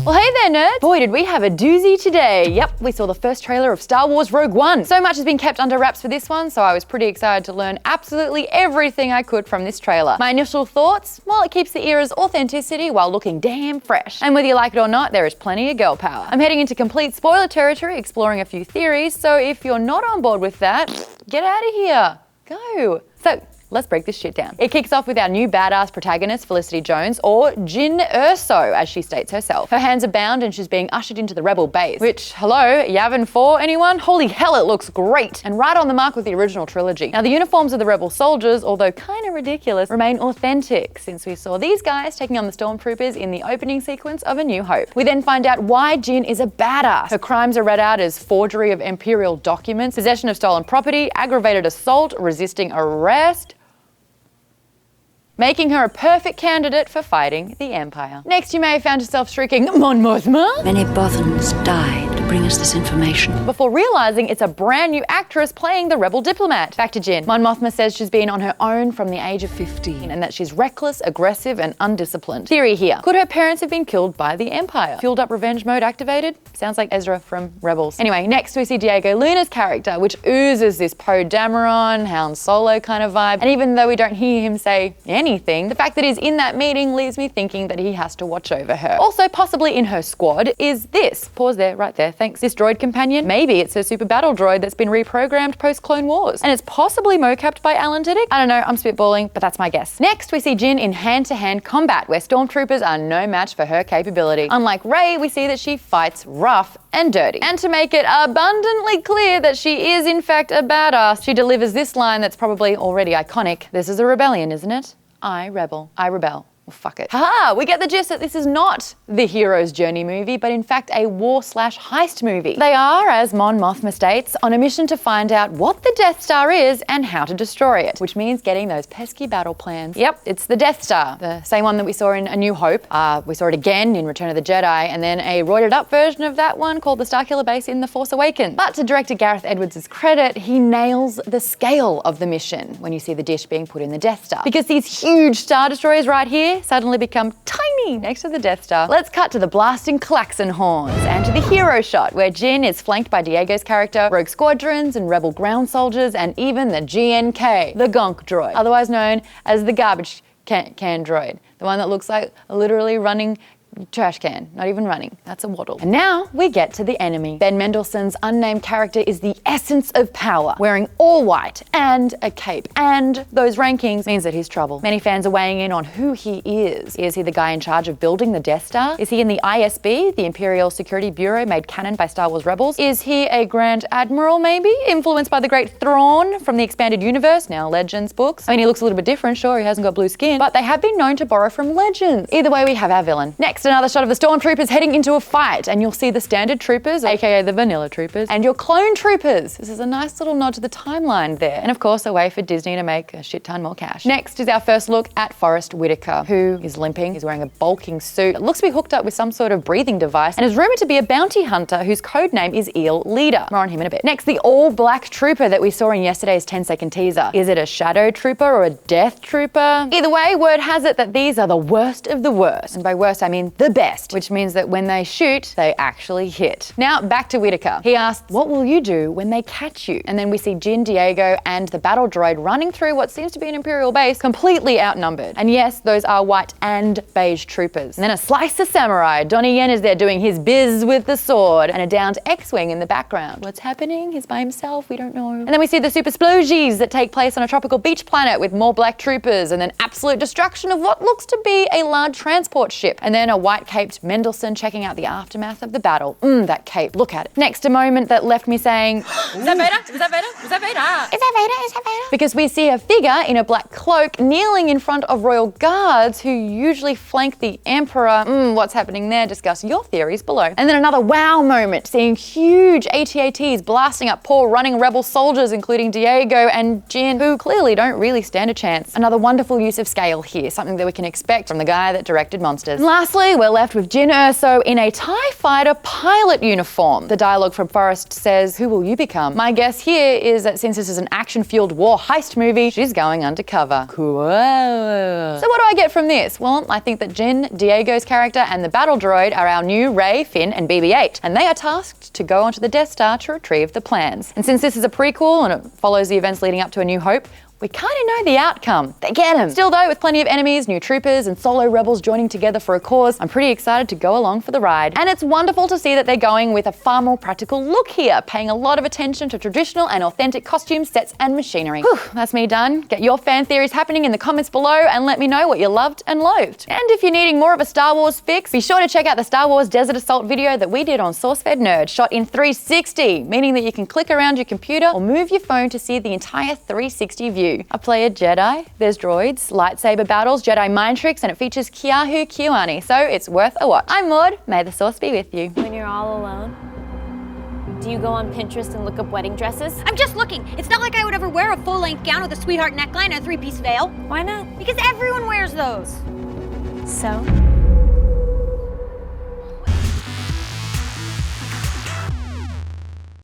Well, hey there, nerds! Boy, did we have a doozy today. Yep, we saw the first trailer of Star Wars Rogue One. So much has been kept under wraps for this one, so I was pretty excited to learn absolutely everything I could from this trailer. My initial thoughts? Well, it keeps the era's authenticity while looking damn fresh. And whether you like it or not, there is plenty of girl power. I'm heading into complete spoiler territory, exploring a few theories, so if you're not on board with that, get out of here. Go. So, let's break this shit down. It kicks off with our new badass protagonist, Felicity Jones, or Jyn Erso, as she states herself. Her hands are bound and she's being ushered into the rebel base, which, hello, Yavin 4, anyone? Holy hell, it looks great! And right on the mark with the original trilogy. Now, the uniforms of the rebel soldiers, although kind of ridiculous, remain authentic, since we saw these guys taking on the stormtroopers in the opening sequence of A New Hope. We then find out why Jyn is a badass. Her crimes are read out as forgery of Imperial documents, possession of stolen property, aggravated assault, resisting arrest, making her a perfect candidate for fighting the Empire. Next, you may have found yourself shrieking, Mon Mothma? Many Bothans died to bring us this information. Before realizing it's a brand new actress playing the rebel diplomat. Back to Jyn. Mon Mothma says she's been on her own from the age of 15 and that she's reckless, aggressive, and undisciplined. Theory here. Could her parents have been killed by the Empire? Fueled up revenge mode activated? Sounds like Ezra from Rebels. Anyway, next we see Diego Luna's character, which oozes this Poe Dameron, Han Solo kind of vibe. And even though we don't hear him say anything, the fact that he's in that meeting leaves me thinking that he has to watch over her. Also, possibly in her squad is this. Pause there, right there, thanks. This droid companion? Maybe it's a super battle droid that's been reprogrammed post-Clone Wars. And it's possibly mocapped by Alan Tudyk? I don't know, I'm spitballing, but that's my guess. Next, we see Jyn in hand-to-hand combat, where stormtroopers are no match for her capability. Unlike Rey, we see that she fights rough and dirty. And to make it abundantly clear that she is in fact a badass, she delivers this line that's probably already iconic. This is a rebellion, isn't it? I rebel. I rebel. Well, fuck it. Haha, we get the gist that this is not the hero's journey movie, but in fact a war/heist movie. They are, as Mon Mothma states, on a mission to find out what the Death Star is and how to destroy it, which means getting those pesky battle plans. Yep, it's the Death Star, the same one that we saw in A New Hope. We saw it again in Return of the Jedi, and then a roided up version of that one called the Starkiller Base in The Force Awakens. But to director Gareth Edwards' credit, he nails the scale of the mission when you see the dish being put in the Death Star. Because these huge Star Destroyers right here suddenly become tiny next to the Death Star. Let's cut to the blasting klaxon horns and to the hero shot, where Jyn is flanked by Diego's character, rogue squadrons and rebel ground soldiers, and even the GNK, the gonk droid, otherwise known as the garbage can droid, the one that looks like a literally running trash can, not even running. That's a waddle. And now we get to the enemy. Ben Mendelsohn's unnamed character is the essence of power, wearing all white and a cape. And those rankings means that he's trouble. Many fans are weighing in on who he is. Is he the guy in charge of building the Death Star? Is he in the ISB, the Imperial Security Bureau made canon by Star Wars Rebels? Is he a Grand Admiral maybe, influenced by the great Thrawn from the Expanded Universe, now Legends books? I mean, he looks a little bit different, sure, he hasn't got blue skin, but they have been known to borrow from Legends. Either way, we have our villain. Next, another shot of the stormtroopers heading into a fight, and you'll see the standard troopers, aka the vanilla troopers, and your clone troopers. This is a nice little nod to the timeline there. And of course, a way for Disney to make a shit ton more cash. Next is our first look at Forrest Whitaker, who is limping. He's wearing a bulking suit. It looks to be hooked up with some sort of breathing device, and is rumored to be a bounty hunter whose code name is Eel Leader. More on him in a bit. Next, the all-black trooper that we saw in yesterday's 10-second teaser. Is it a shadow trooper or a death trooper? Either way, word has it that these are the worst of the worst. And by worst, I mean the best, which means that when they shoot, they actually hit. Now, back to Whitaker. He asks, what will you do when they catch you? And then we see Jyn, Diego, and the battle droid running through what seems to be an Imperial base, completely outnumbered. And yes, those are white and beige troopers. And then a slice of samurai. Donnie Yen is there doing his biz with the sword, and a downed X-Wing in the background. What's happening? He's by himself, we don't know. And then we see the super sploogies that take place on a tropical beach planet with more black troopers, and then absolute destruction of what looks to be a large transport ship. And then a white-caped Mendelsohn checking out the aftermath of the battle. That cape, look at it. Next, a moment that left me saying, is that Vader? Is that Vader? Is that Vader? Is that Vader? Is that Vader? Because we see a figure in a black cloak kneeling in front of royal guards who usually flank the Emperor. What's happening there? Discuss your theories below. And then another wow moment, seeing huge AT-ATs blasting up poor running rebel soldiers, including Diego and Jyn, who clearly don't really stand a chance. Another wonderful use of scale here, something that we can expect from the guy that directed Monsters. And lastly, finally, we're left with Jyn Erso in a TIE fighter pilot uniform. The dialogue from Forrest says, "Who will you become?" My guess here is that since this is an action-fueled war heist movie, she's going undercover. Cool. So what do I get from this? Well, I think that Jyn, Diego's character, and the battle droid are our new Rey, Finn, and BB-8, and they are tasked to go onto the Death Star to retrieve the plans. And since this is a prequel and it follows the events leading up to A New Hope, we kind of know the outcome. They get him. Still though, with plenty of enemies, new troopers, and solo rebels joining together for a cause, I'm pretty excited to go along for the ride. And it's wonderful to see that they're going with a far more practical look here, paying a lot of attention to traditional and authentic costumes, sets, and machinery. Whew, that's me done. Get your fan theories happening in the comments below and let me know what you loved and loathed. And if you're needing more of a Star Wars fix, be sure to check out the Star Wars Desert Assault video that we did on SourceFedNERD, shot in 360, meaning that you can click around your computer or move your phone to see the entire 360 view. I play a Jedi, there's droids, lightsaber battles, Jedi mind tricks, and it features Kiahu Kiwani, so it's worth a watch. I'm Maude, may the Source be with you. When you're all alone, do you go on Pinterest and look up wedding dresses? I'm just looking. It's not like I would ever wear a full-length gown with a sweetheart neckline and a 3-piece veil. Why not? Because everyone wears those. So?